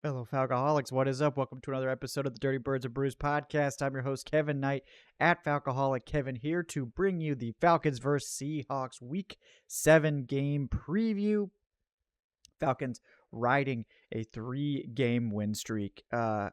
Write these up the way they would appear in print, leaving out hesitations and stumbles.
Hello, Falcoholics. What is up? Welcome to another episode of the Dirty Birds and Brews podcast. I'm your host, Kevin Knight, at Falcoholic Kevin, here to bring you the Falcons vs. Seahawks Week 7 game preview. Falcons riding a 3-game win streak,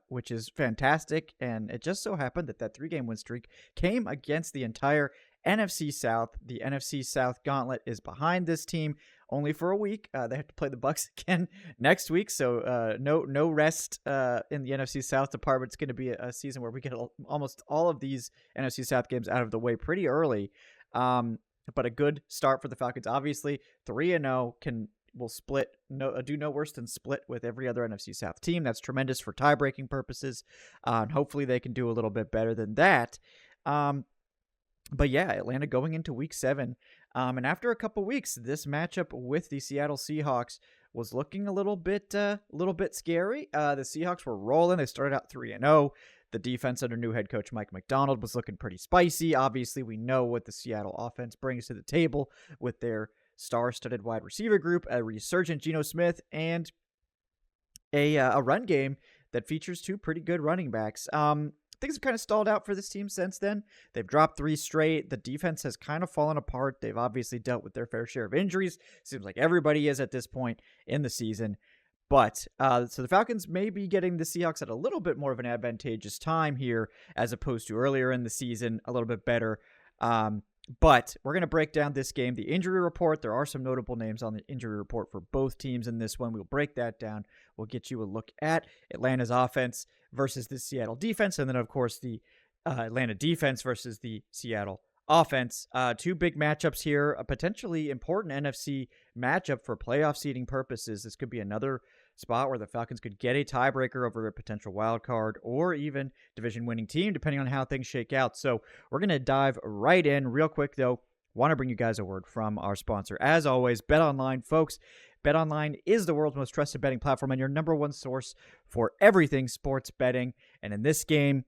which is fantastic. And it just so happened that 3-game win streak came against the entire NFC South. The NFC South gauntlet is behind this team only for a week. They have to play the Bucs again next week, so no rest in the NFC South department. It's going to be a season where we get almost all of these NFC South games out of the way pretty early. But a good start for the Falcons. Obviously, 3-0 will do no worse than split with every other NFC South team. That's tremendous for tie-breaking purposes, and hopefully they can do a little bit better than that. But yeah, Atlanta going into Week 7, and after a couple weeks, this matchup with the Seattle Seahawks was looking a little bit scary. The Seahawks were rolling. They started out 3-0. The defense under new head coach Mike Macdonald was looking pretty spicy. Obviously, we know what the Seattle offense brings to the table with their star-studded wide receiver group, a resurgent Geno Smith, and a run game that features two pretty good running backs. Things have kind of stalled out for this team since then. They've dropped 3 straight. The defense has kind of fallen apart. They've obviously dealt with their fair share of injuries. Seems like everybody is at this point in the season. But so the Falcons may be getting the Seahawks at a little bit more of an advantageous time here as opposed to earlier in the season, a little bit better. But we're going to break down this game. The injury report, there are some notable names on the injury report for both teams in this one. We'll break that down. We'll get you a look at Atlanta's offense versus the Seattle defense. And then, of course, the Atlanta defense versus the Seattle offense. Two big matchups here. A potentially important NFC matchup for playoff seeding purposes. This could be another spot where the Falcons could get a tiebreaker over a potential wild card or even division-winning team, depending on how things shake out. So we're going to dive right in real quick, though. Want to bring you guys a word from our sponsor. As always, BetOnline, folks. BetOnline is the world's most trusted betting platform and your number one source for everything sports betting. And in this game,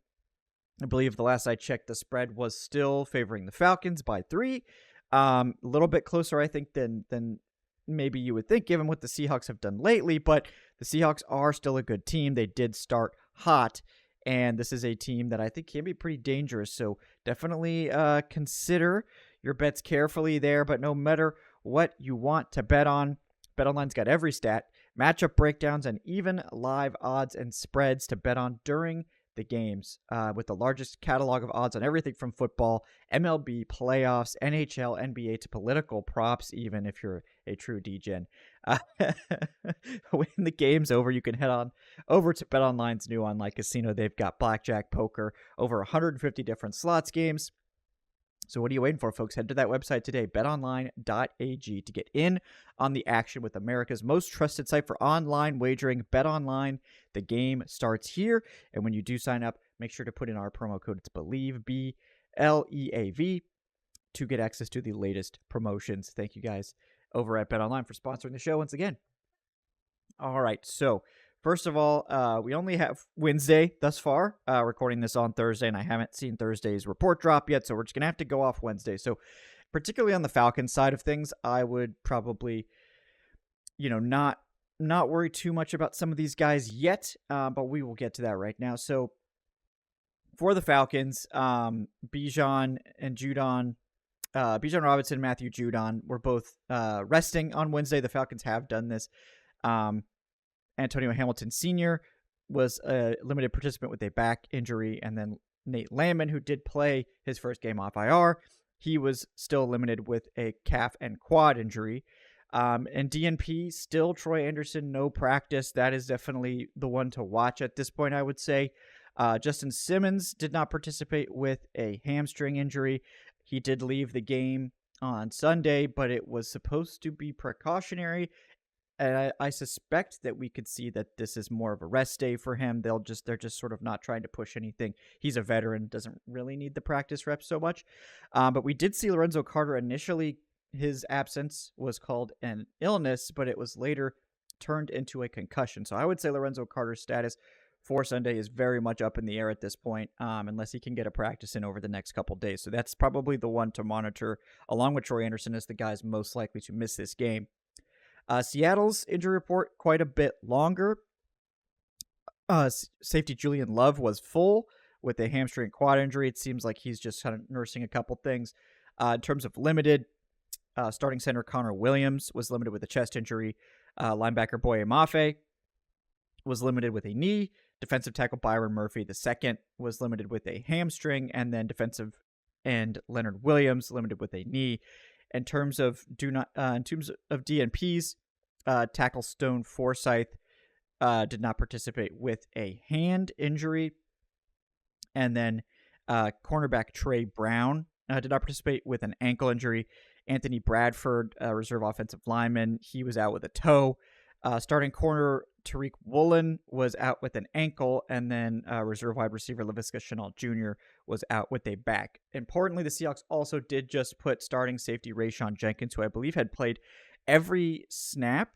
I believe the last I checked, the spread was still favoring the Falcons by 3. A little bit closer, I think, than maybe you would think, given what the Seahawks have done lately. But the Seahawks are still a good team. They did start hot, and this is a team that I think can be pretty dangerous. So definitely consider your bets carefully there. But no matter what you want to bet on, BetOnline's got every stat, matchup breakdowns, and even live odds and spreads to bet on during the games, with the largest catalog of odds on everything from football, MLB, playoffs, NHL, NBA, to political props, even if you're a true DGen. When the game's over, you can head on over to BetOnline's new online casino. They've got blackjack, poker, over 150 different slots games. So what are you waiting for, folks? Head to that website today, betonline.ag, to get in on the action with America's most trusted site for online wagering. BetOnline, the game starts here. And when you do sign up, make sure to put in our promo code. It's BELIEVE, BLEAV, to get access to the latest promotions. Thank you guys over at BetOnline for sponsoring the show once again. All right, so first of all, we only have Wednesday thus far, recording this on Thursday, and I haven't seen Thursday's report drop yet, so we're just going to have to go off Wednesday. So particularly on the Falcons side of things, I would probably, not worry too much about some of these guys yet, but we will get to that right now. So for the Falcons, Bijan Robinson, Matthew Judon were both resting on Wednesday. The Falcons have done this. Antonio Hamilton Sr. was a limited participant with a back injury, and then Nate Landman, who did play his first game off IR, he was still limited with a calf and quad injury. And DNP, still Troy Anderson, no practice. That is definitely the one to watch at this point, I would say. Justin Simmons did not participate with a hamstring injury. He did leave the game on Sunday, but it was supposed to be precautionary. And I suspect that we could see that this is more of a rest day for him. They're just sort of not trying to push anything. He's a veteran, doesn't really need the practice reps so much. But we did see Lorenzo Carter initially. His absence was called an illness, but it was later turned into a concussion. So I would say Lorenzo Carter's status for Sunday is very much up in the air at this point, unless he can get a practice in over the next couple days. So that's probably the one to monitor, along with Troy Anderson, as the guys most likely to miss this game. Seattle's injury report, quite a bit longer. Safety Julian Love was full with a hamstring quad injury. It seems like he's just kind of nursing a couple things. In terms of limited, starting center Connor Williams was limited with a chest injury. Linebacker Boye Mafe was limited with a knee. Defensive tackle Byron Murphy II was limited with a hamstring, and then defensive end Leonard Williams limited with a knee. In terms of DNPs, tackle Stone Forsyth did not participate with a hand injury, and then cornerback Trey Brown did not participate with an ankle injury. Anthony Bradford, reserve offensive lineman, he was out with a toe. Starting corner Tariq Woolen was out with an ankle, and then reserve wide receiver Laviska Shenault Jr. was out with a back. Importantly, the Seahawks also did just put starting safety Rayshawn Jenkins, who I believe had played every snap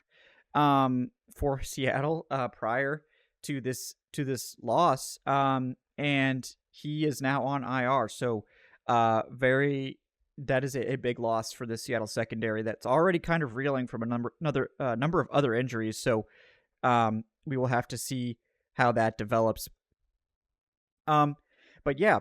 for Seattle prior to this loss, and he is now on IR. So that is a big loss for the Seattle secondary that's already kind of reeling from a number of other injuries. So we will have to see how that develops. But yeah,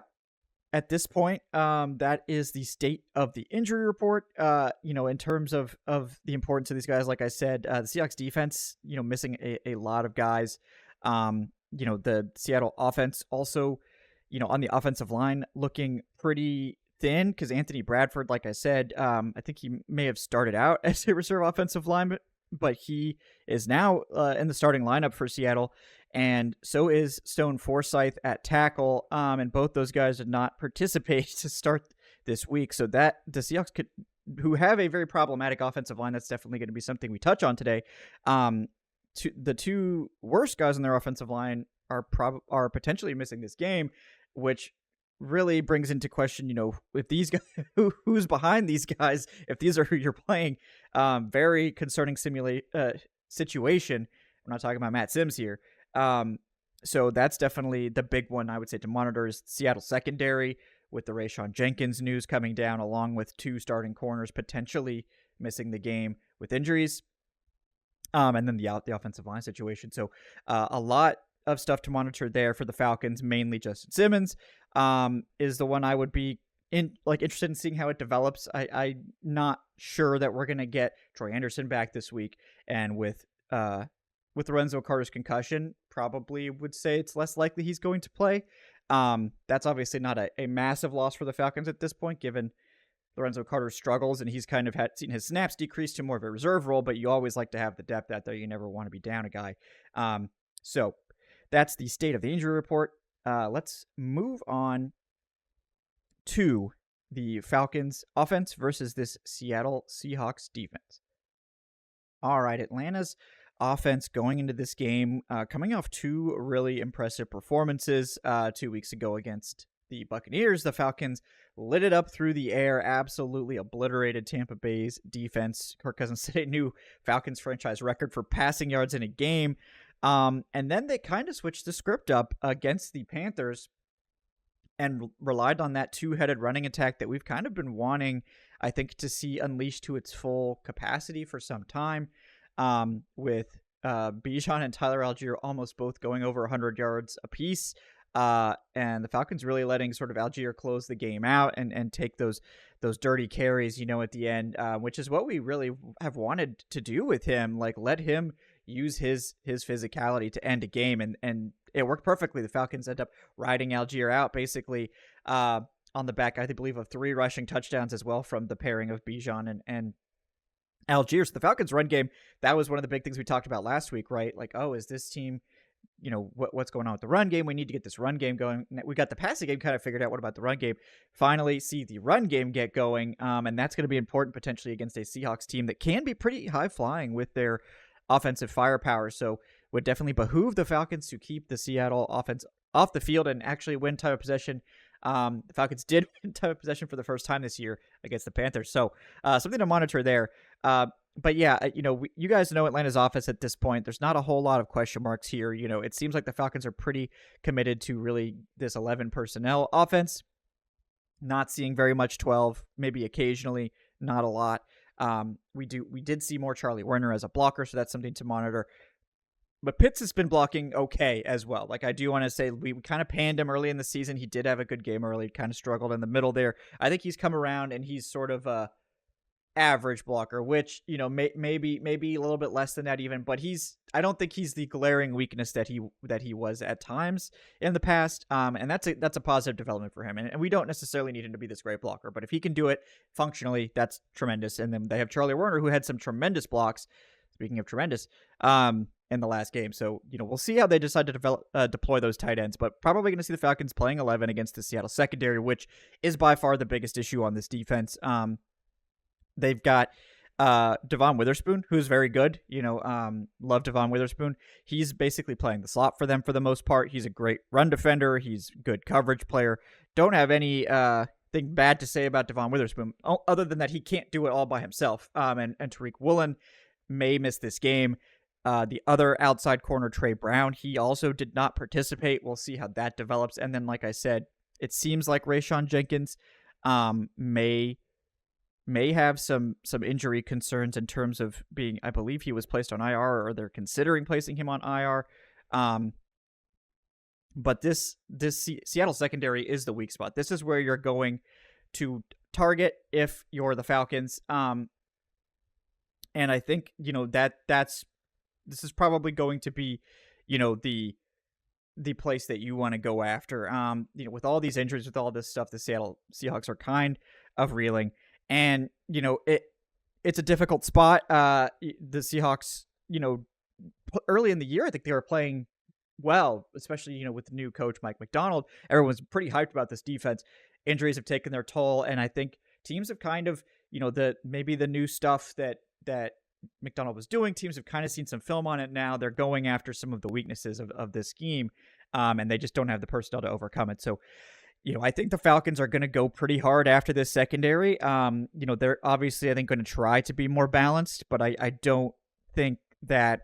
at this point, that is the state of the injury report. In terms of the importance of these guys, like I said, the Seahawks defense, missing a lot of guys. The Seattle offense also, on the offensive line, looking pretty thin because Anthony Bradford, like I said, I think he may have started out as a reserve offensive lineman, but he is now in the starting lineup for Seattle, and so is Stone Forsyth at tackle, and both those guys did not participate to start this week, so that the Seahawks who have a very problematic offensive line, that's definitely going to be something we touch on today. The two worst guys on their offensive line are potentially missing this game, which really brings into question, if these guys, who's behind these guys, if these are who you're playing. Very concerning situation. We're not talking about Matt Sims here. So that's definitely the big one I would say to monitor is Seattle secondary, with the Rayshawn Jenkins news coming down, along with two starting corners potentially missing the game with injuries. And then the offensive line situation. So a lot of stuff to monitor there for the Falcons. Mainly Justin Simmons is the one I would be interested in seeing how it develops. I'm not sure that we're gonna get Troy Anderson back this week, and with Lorenzo Carter's concussion, probably would say it's less likely he's going to play. That's obviously not a massive loss for the Falcons at this point, given Lorenzo Carter's struggles, and he's kind of seen his snaps decrease to more of a reserve role, but you always like to have the depth out there. You never want to be down a guy. So that's the state of the injury report. Let's move on to the Falcons offense versus this Seattle Seahawks defense. All right, Atlanta's offense going into this game, coming off two really impressive performances 2 weeks ago against the Buccaneers. The Falcons lit it up through the air, absolutely obliterated Tampa Bay's defense. Kirk Cousins set a new Falcons franchise record for passing yards in a game. And then they kind of switched the script up against the Panthers and relied on that two-headed running attack that we've kind of been wanting, I think, to see unleashed to its full capacity for some time, with Bijan and Tyler Algier almost both going over 100 yards apiece. And the Falcons really letting sort of Algier close the game out and take those dirty carries, at the end, which is what we really have wanted to do with him. Like, let him use his physicality to end a game, and it worked perfectly. The Falcons end up riding Algier out basically on the back, I believe, of 3 rushing touchdowns as well from the pairing of Bijan and Algier. So the Falcons run game, that was one of the big things we talked about last week, right? Like, oh, is this team, what's going on with the run game? We need to get this run game going. We got the passing game kind of figured out. What about the run game? Finally see the run game get going. And that's going to be important potentially against a Seahawks team that can be pretty high flying with their offensive firepower. So would definitely behoove the Falcons to keep the Seattle offense off the field and actually win time of possession. The Falcons did win time of possession for the first time this year against the Panthers. So something to monitor there. But yeah, you guys know Atlanta's offense at this point. There's not a whole lot of question marks here. It seems like the Falcons are pretty committed to really this 11 personnel offense. Not seeing very much 12, maybe occasionally, not a lot. We did see more Charlie Werner as a blocker, so that's something to monitor. But Pitts has been blocking okay as well. Like, I do want to say we kind of panned him early in the season. He did have a good game early, kind of struggled in the middle there. I think he's come around and he's sort of a average blocker, which, maybe a little bit less than that even, but I don't think he's the glaring weakness that he was at times in the past. And that's a positive development for him. And we don't necessarily need him to be this great blocker, but if he can do it functionally, that's tremendous. And then they have Charlie Warner, who had some tremendous blocks. Speaking of tremendous, in the last game. So, we'll see how they decide to deploy those tight ends, but probably going to see the Falcons playing 11 against the Seattle secondary, which is by far the biggest issue on this defense. They've got Devon Witherspoon, who's very good. Love Devon Witherspoon. He's basically playing the slot for them for the most part. He's a great run defender. He's a good coverage player. Don't have any thing bad to say about Devon Witherspoon, other than that he can't do it all by himself. And Tariq Woolen may miss this game. The other outside corner, Trey Brown, he also did not participate. We'll see how that develops. And then, like I said, it seems like Rayshawn Jenkins may have some injury concerns in terms of being, I believe he was placed on IR, or they're considering placing him on IR. But this Seattle secondary is the weak spot. This is where you're going to target if you're the Falcons. And I think, this is probably going to be, the place that you want to go after. With all these injuries, with all this stuff, the Seattle Seahawks are kind of reeling. And, it's a difficult spot. The Seahawks, early in the year, I think they were playing well, especially, with the new coach, Mike Macdonald. Everyone's pretty hyped about this defense. Injuries have taken their toll. And I think teams have kind of, maybe the new stuff that McDonald was doing, teams have kind of seen some film on it now. They're going after some of the weaknesses of this scheme, and they just don't have the personnel to overcome it. So, I think the Falcons are going to go pretty hard after this secondary. They're obviously, I think, going to try to be more balanced, but I don't think that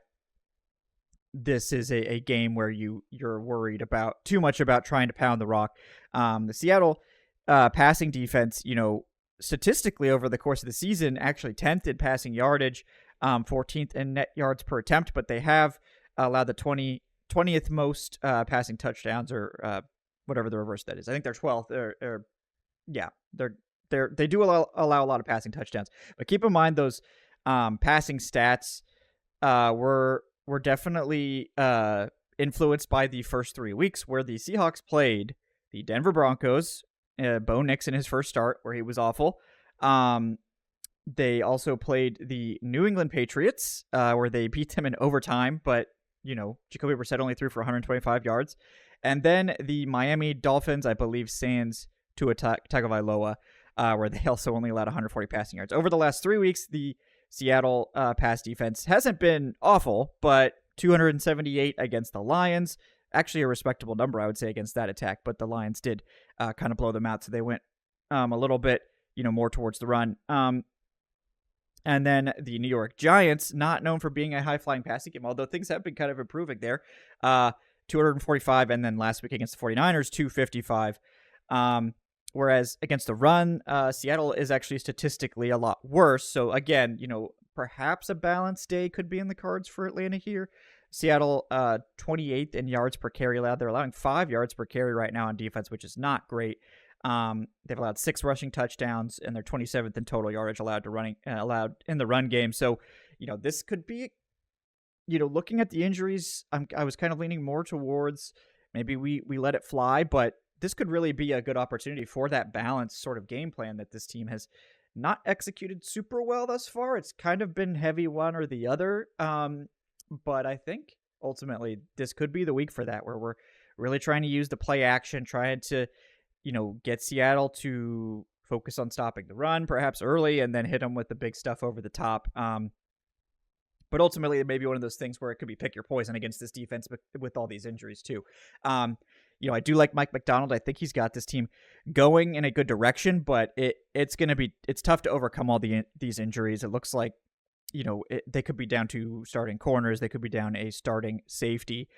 this is a game where you're worried about too much about trying to pound the rock. The Seattle passing defense, statistically over the course of the season, actually 10th in passing yardage, 14th in net yards per attempt, but they have allowed the 20th most passing touchdowns, or whatever the reverse that is. I think they're 12th. They do allow a lot of passing touchdowns, but keep in mind those passing stats were definitely influenced by the first 3 weeks, where the Seahawks played the Denver Broncos, Bo Nix in his first start, where he was awful. They also played the New England Patriots, where they beat them in overtime, but, Jacoby Brissett only threw for 125 yards. And then the Miami Dolphins, I believe, sans Tua Tagovailoa, where they also only allowed 140 passing yards. Over the last 3 weeks, the Seattle pass defense hasn't been awful, but 278 against the Lions. Actually a respectable number, I would say, against that attack, but the Lions did kind of blow them out, so they went a little bit, more towards the run. And then the New York Giants, not known for being a high-flying passing game, although things have been kind of improving there, 245, and then last week against the 49ers, 255. Whereas against the run, Seattle is actually statistically a lot worse. So again, perhaps a balanced day could be in the cards for Atlanta here. Seattle, 28th in yards per carry allowed. They're allowing 5 yards per carry right now on defense, which is not great. They've allowed 6 rushing touchdowns, and they're 27th in total yardage allowed in the run game. So, this could be, looking at the injuries, I was kind of leaning more towards maybe we let it fly, but this could really be a good opportunity for that balanced sort of game plan that this team has not executed super well thus far. It's kind of been heavy one or the other. But I think ultimately this could be the week for that, where we're really trying to use the play action, trying to, get Seattle to focus on stopping the run, perhaps early, and then hit them with the big stuff over the top. But ultimately, it may be one of those things where it could be pick your poison against this defense with all these injuries too. I do like Mike Macdonald. I think he's got this team going in a good direction, but it's tough to overcome all these injuries. It looks like, they could be down to starting corners. They could be down a starting safety.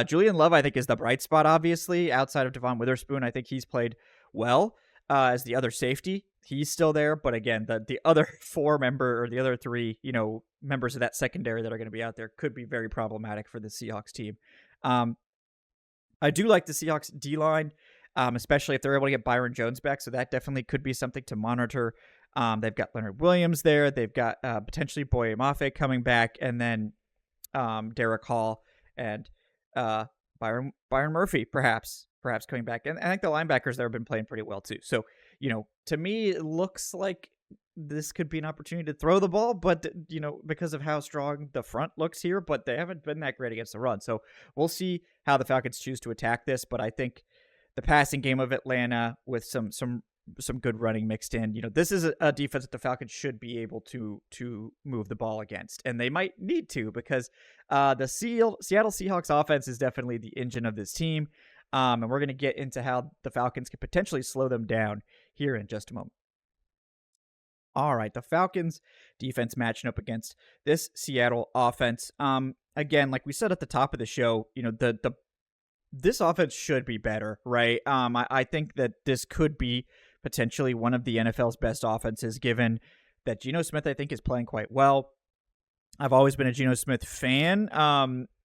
Julian Love, I think, is the bright spot, obviously, outside of Devon Witherspoon. I think he's played well. as the other safety. He's still there, but again, the other the other three, members of that secondary that are going to be out there could be very problematic for the Seahawks team. I do like the Seahawks D-line, especially if they're able to get Byron Jones back, so that definitely could be something to monitor. They've got Leonard Williams there. They've got potentially Boye Mafe coming back, and then Derek Hall and Byron Murphy perhaps coming back. And I think the linebackers there have been playing pretty well too. So, to me, it looks like this could be an opportunity to throw the ball, but, because of how strong the front looks here, but they haven't been that great against the run. So we'll see how the Falcons choose to attack this, but I think the passing game of Atlanta with some good running mixed in, this is a defense that the Falcons should be able to move the ball against, and they might need to, because the Seattle Seahawks offense is definitely the engine of this team, and we're going to get into how the Falcons could potentially slow them down here in just a moment. All right, the Falcons defense matching up against this Seattle offense. Again, like we said at the top of the show, this offense should be better, right? I think that this could be potentially one of the NFL's best offenses, given that Geno Smith, I think, is playing quite well. I've always been a Geno Smith fan,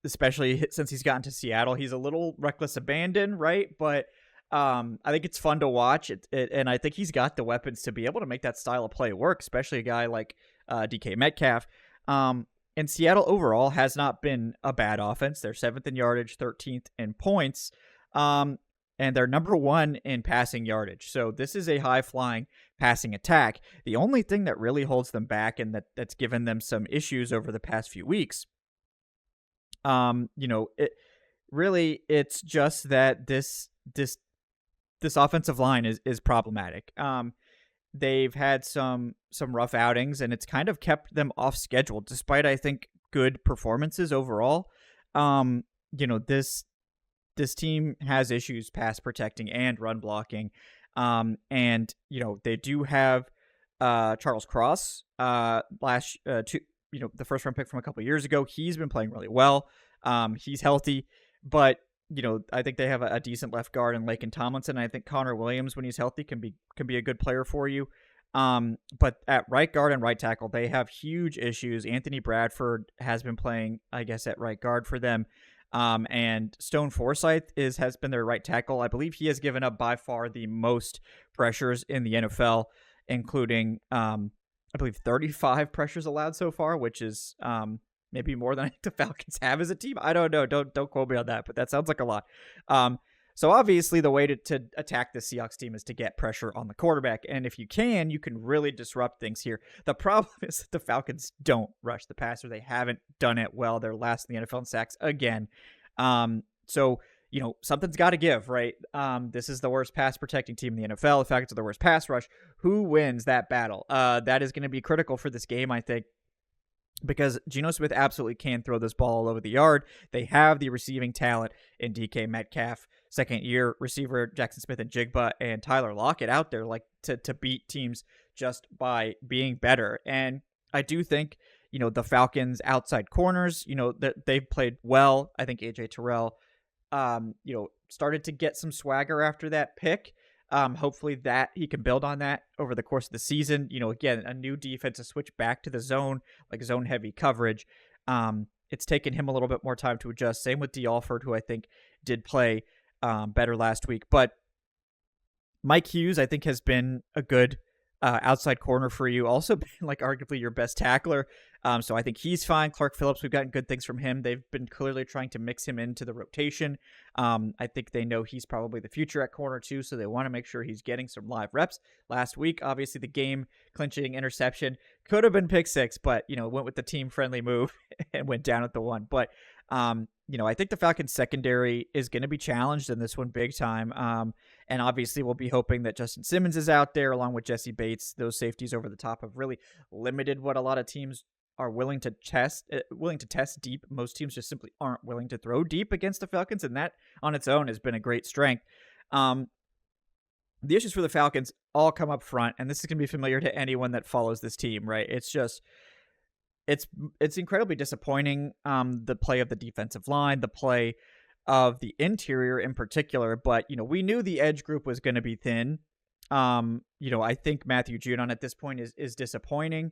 especially since he's gotten to Seattle. He's a little reckless abandon, right? But I think it's fun to watch, and I think he's got the weapons to be able to make that style of play work, especially a guy like DK Metcalf. And Seattle overall has not been a bad offense. They're 7th in yardage, 13th in points, and they're number 1 in passing yardage. So this is a high-flying passing attack. The only thing that really holds them back, and that's given them some issues over the past few weeks, it's just that this offensive line is problematic. They've had some rough outings, and it's kind of kept them off schedule, despite, I think, good performances overall. This team has issues pass protecting and run blocking. And they do have Charles Cross, the first round pick from a couple years ago. He's been playing really well. He's healthy, but I think they have a decent left guard in Laken Tomlinson. I think Connor Williams, when he's healthy, can be a good player for you. But at right guard and right tackle, they have huge issues. Anthony Bradford has been playing, I guess, at right guard for them. And Stone Forsythe has been their right tackle. I believe he has given up by far the most pressures in the NFL, including, I believe 35 pressures allowed so far, which is, maybe more than I think the Falcons have as a team. I don't know. Don't quote me on that, but that sounds like a lot. So obviously the way to attack the Seahawks team is to get pressure on the quarterback. And if you can really disrupt things here. The problem is that the Falcons don't rush the passer. They haven't done it well. They're last in the NFL in sacks again. So, something's got to give, right? This is the worst pass protecting team in the NFL. The Falcons are the worst pass rush. Who wins that battle? That is going to be critical for this game, I think, because Geno Smith absolutely can throw this ball all over the yard. They have the receiving talent in DK Metcalf, second-year receiver Jackson Smith-Njigba, and Tyler Lockett out there to beat teams just by being better. And I do think, the Falcons' outside corners, they've played well. I think A.J. Terrell, started to get some swagger after that pick. Hopefully that he can build on that over the course of the season. Again, a new defense to switch back to the zone, like zone heavy coverage. It's taken him a little bit more time to adjust. Same with D. Alford, who I think did play better last week. But Mike Hughes, I think, has been a good outside corner for you. Also been arguably your best tackler. So I think he's fine. Clark Phillips, we've gotten good things from him. They've been clearly trying to mix him into the rotation. I think they know he's probably the future at corner too, so they want to make sure he's getting some live reps. Last week, obviously the game clinching interception could have been pick six, but went with the team friendly move and went down at the one. But I think the Falcons secondary is going to be challenged in this one big time. And obviously we'll be hoping that Justin Simmons is out there along with Jesse Bates. Those safeties over the top have really limited what a lot of teams are willing to test deep. Most teams just simply aren't willing to throw deep against the Falcons, and that on its own has been a great strength. The issues for the Falcons all come up front, and this is going to be familiar to anyone that follows this team, right? It's just it's incredibly disappointing, the play of the defensive line, the play of the interior in particular, but we knew the edge group was going to be thin. I think Matthew Judon at this point is disappointing.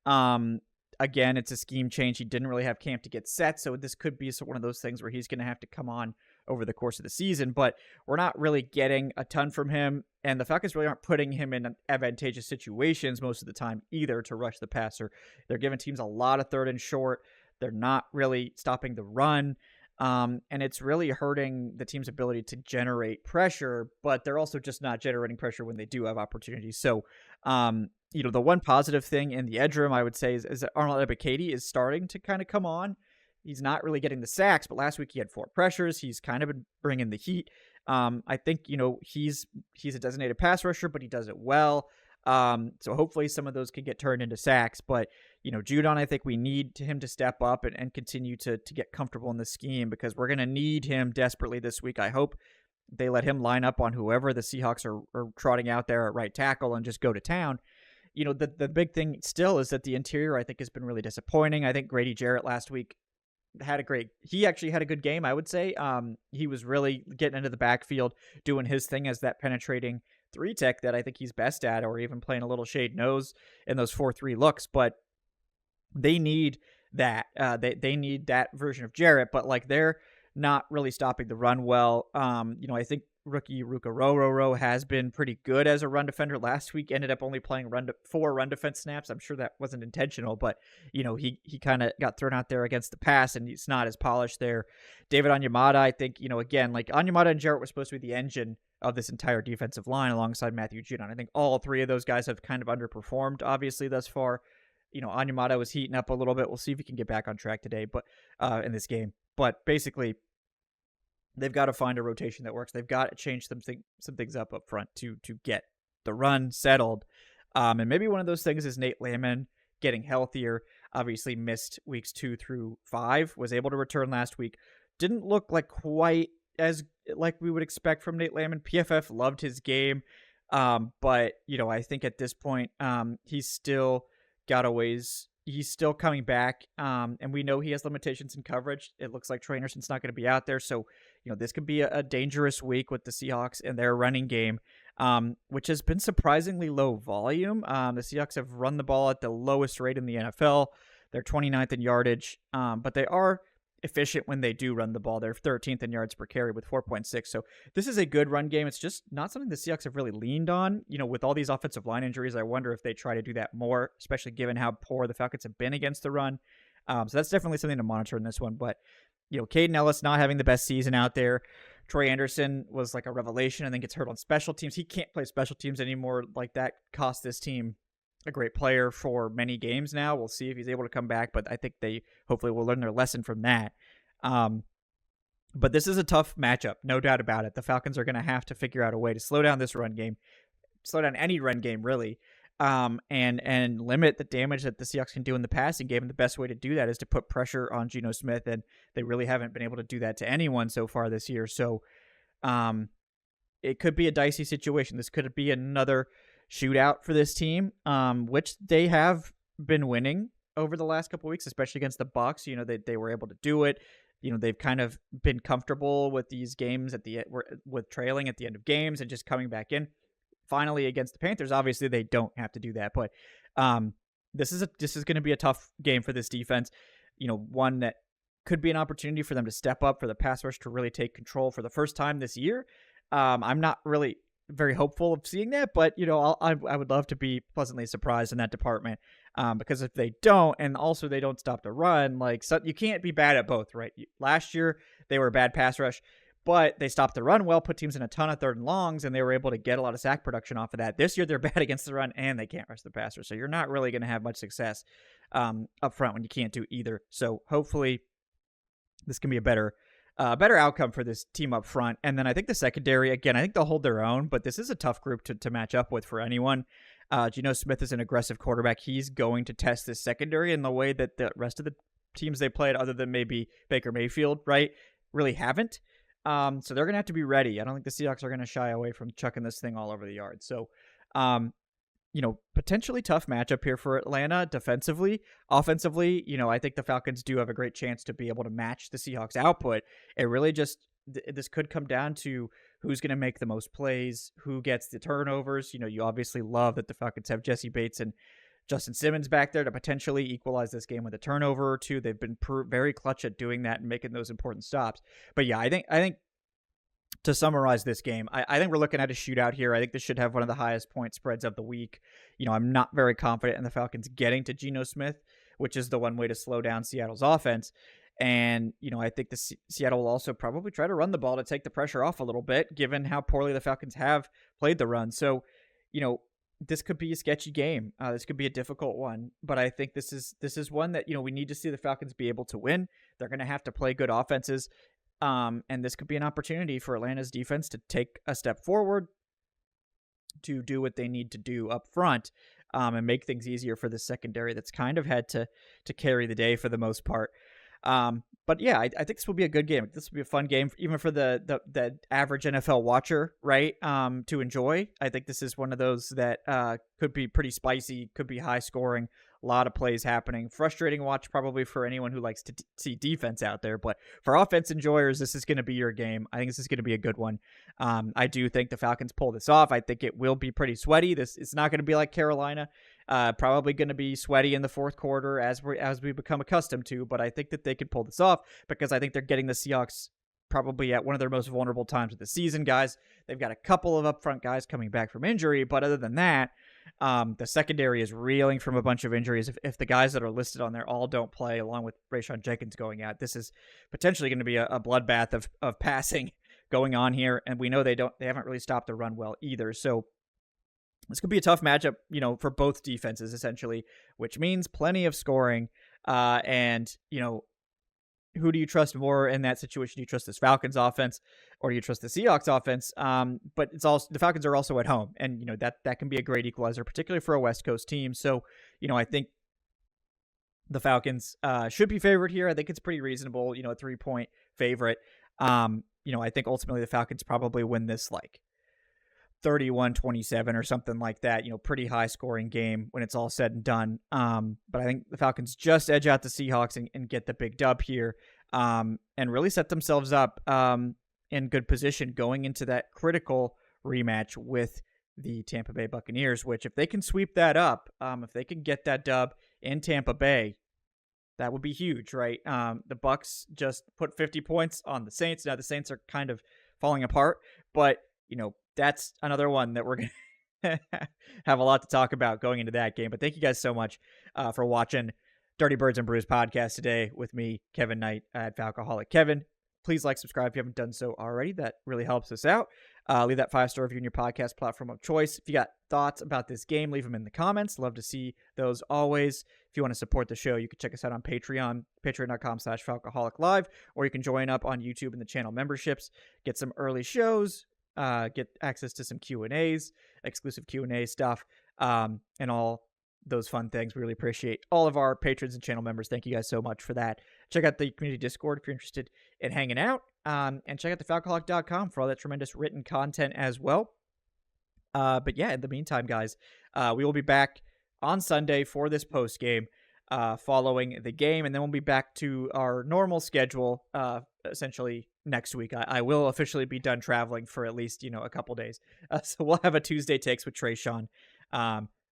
Um, Again, it's a scheme change. He didn't really have camp to get set, so this could be one of those things where he's going to have to come on over the course of the season, but we're not really getting a ton from him, and the Falcons really aren't putting him in advantageous situations most of the time either to rush the passer. They're giving teams a lot of third and short. They're not really stopping the run. And it's really hurting the team's ability to generate pressure, but they're also just not generating pressure when they do have opportunities. So, the one positive thing in the edge room, I would say, is that Arnold Ebiketie is starting to kind of come on. He's not really getting the sacks, but last week he had 4 pressures. He's kind of been bringing the heat. I think, he's a designated pass rusher, but he does it well. So hopefully some of those can get turned into sacks. But, Judon, I think we need him to step up and continue to get comfortable in the scheme because we're going to need him desperately this week. I hope they let him line up on whoever the Seahawks are trotting out there at right tackle and just go to town. The big thing still is that the interior, I think, has been really disappointing. I think Grady Jarrett last week he actually had a good game, I would say. He was really getting into the backfield, doing his thing as that penetrating 3-tech that I think he's best at, or even playing a little shade nose in those 4-3 looks. But they need that. They need that version of Jarrett, but they're not really stopping the run well. I think rookie Ruka Rororo has been pretty good as a run defender. Last week ended up only playing 4 run defense snaps. I'm sure that wasn't intentional, but he kind of got thrown out there against the pass, and he's not as polished there. David Onyemata, I think, again, Onyemata and Jarrett were supposed to be the engine of this entire defensive line alongside Matthew Judon. I think all 3 of those guys have kind of underperformed, obviously, thus far. Onyemata was heating up a little bit. We'll see if he can get back on track today, but in this game. But basically, they've got to find a rotation that works. They've got to change some things up front to get the run settled. And maybe one of those things is Nate Landman getting healthier. Obviously missed weeks 2 through 5. Was able to return last week. Didn't look quite as we would expect from Nate Landman. PFF loved his game. But I think at this point, he's still got a ways. He's still coming back, and we know he has limitations in coverage. It looks like Trey Anderson's not going to be out there, so this could be a dangerous week with the Seahawks and their running game, which has been surprisingly low volume. The Seahawks have run the ball at the lowest rate in the NFL. They're 29th in yardage, but they are efficient when they do run the ball. They're 13th in yards per carry with 4.6. So this is a good run game. It's just not something the Seahawks have really leaned on. With all these offensive line injuries, I wonder if they try to do that more, especially given how poor the Falcons have been against the run. So that's definitely something to monitor in this one. But, Caden Ellis not having the best season out there. Troy Anderson was a revelation and then gets hurt on special teams. He can't play special teams anymore. That cost this team a great player for many games now. We'll see if he's able to come back, but I think they hopefully will learn their lesson from that. But this is a tough matchup, no doubt about it. The Falcons are going to have to figure out a way to slow down this run game, slow down any run game really, and limit the damage that the Seahawks can do in the passing game. And the best way to do that is to put pressure on Geno Smith, and they really haven't been able to do that to anyone so far this year. So it could be a dicey situation. This could be another shootout for this team, which they have been winning over the last couple of weeks, especially against the Bucs. They were able to do it. They've kind of been comfortable with these games with trailing at the end of games and just coming back in. Finally, against the Panthers, obviously they don't have to do that, but this is going to be a tough game for this defense. One that could be an opportunity for them to step up, for the pass rush to really take control for the first time this year. I'm not really very hopeful of seeing that, but I would love to be pleasantly surprised in that department, because if they don't, and also they don't stop the run, so you can't be bad at both, right? Last year they were a bad pass rush, but they stopped the run well, put teams in a ton of third and longs, and they were able to get a lot of sack production off of that. This year they're bad against the run and they can't rush the passer, so you're not really going to have much success up front when you can't do either. So hopefully this can be a better outcome for this team up front. And then I think the secondary, again, I think they'll hold their own, but this is a tough group to match up with for anyone. Geno Smith is an aggressive quarterback. He's going to test this secondary in the way that the rest of the teams they played, other than maybe Baker Mayfield, right, really haven't. So they're going to have to be ready. I don't think the Seahawks are going to shy away from chucking this thing all over the yard. So, potentially tough matchup here for Atlanta defensively. Offensively, I think the Falcons do have a great chance to be able to match the Seahawks output. It really just, this could come down to who's going to make the most plays, who gets the turnovers. You obviously love that the Falcons have Jesse Bates and Justin Simmons back there to potentially equalize this game with a turnover or two. They've been very clutch at doing that and making those important stops. But yeah, I think to summarize this game, I think we're looking at a shootout here. I think this should have one of the highest point spreads of the week. I'm not very confident in the Falcons getting to Geno Smith, which is the one way to slow down Seattle's offense. And, I think Seattle will also probably try to run the ball to take the pressure off a little bit, given how poorly the Falcons have played the run. So, this could be a sketchy game. This could be a difficult one, but I think this is one that, we need to see the Falcons be able to win. They're going to have to play good offenses. And this could be an opportunity for Atlanta's defense to take a step forward, to do what they need to do up front, and make things easier for the secondary that's kind of had to carry the day for the most part. But yeah, I think this will be a good game. This will be a fun game, even for the average NFL watcher, right? To enjoy. I think this is one of those that could be pretty spicy, could be high scoring, a lot of plays happening. Frustrating watch probably for anyone who likes to see defense out there, but for offense enjoyers, this is going to be your game. I think this is going to be a good one. I do think the Falcons pull this off. I think it will be pretty sweaty. It's not going to be like Carolina. Probably going to be sweaty in the fourth quarter as we become accustomed to, but I think that they could pull this off because I think they're getting the Seahawks probably at one of their most vulnerable times of the season, guys. They've got a couple of upfront guys coming back from injury, but other than that, the secondary is reeling from a bunch of injuries. If the guys that are listed on there all don't play, along with Rayshon Jenkins going out, this is potentially going to be a bloodbath of passing going on here, and we know they haven't really stopped the run well either. So this could be a tough matchup, for both defenses essentially, which means plenty of scoring. And who do you trust more in that situation? Do you trust this Falcons offense or do you trust the Seahawks offense? But it's also, the Falcons are also at home, and that can be a great equalizer, particularly for a West Coast team. So, I think the Falcons should be favored here. I think it's pretty reasonable, a 3-point favorite. I think ultimately the Falcons probably win this like 31-27 or something like that, pretty high scoring game when it's all said and done. But I think the Falcons just edge out the Seahawks and get the big dub here, and really set themselves up in good position going into that critical rematch with the Tampa Bay Buccaneers, which if they can sweep that up, if they can get that dub in Tampa Bay, that would be huge, right? The Bucs just put 50 points on the Saints. Now the Saints are kind of falling apart, but that's another one that we're going to have a lot to talk about going into that game. But thank you guys so much for watching Dirty Birds and Brews podcast today with me, Kevin Knight at Falcoholic Kevin. Please like, subscribe if you haven't done so already. That really helps us out. Leave that 5-star review in your podcast platform of choice. If you got thoughts about this game, leave them in the comments. Love to see those always. If you want to support the show, you can check us out on Patreon, patreon.com/Falcoholic Live, or you can join up on YouTube in the channel memberships, get some early shows, get access to some Q&As, exclusive Q&A stuff, and all those fun things. We really appreciate all of our patrons and channel members. Thank you guys so much for that. Check out the community Discord if you're interested in hanging out, and check out thefalcoholic.com for all that tremendous written content as well. But yeah, in the meantime, guys, we will be back on Sunday for this post game following the game, and then we'll be back to our normal schedule essentially next week. I will officially be done traveling for at least a couple days, so we'll have a Tuesday Takes with Trayshawn,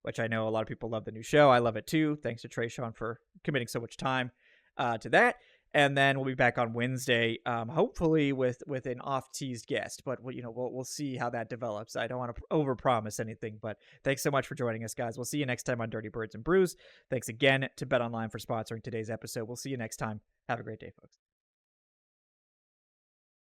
which I know a lot of people love the new show. I love it too. Thanks to Trayshawn for committing so much time to that. And then we'll be back on Wednesday, hopefully with an off-teased guest. But we'll see how that develops. I don't want to overpromise anything, but thanks so much for joining us, guys. We'll see you next time on Dirty Birds and Brews. Thanks again to BetOnline for sponsoring today's episode. We'll see you next time. Have a great day, folks.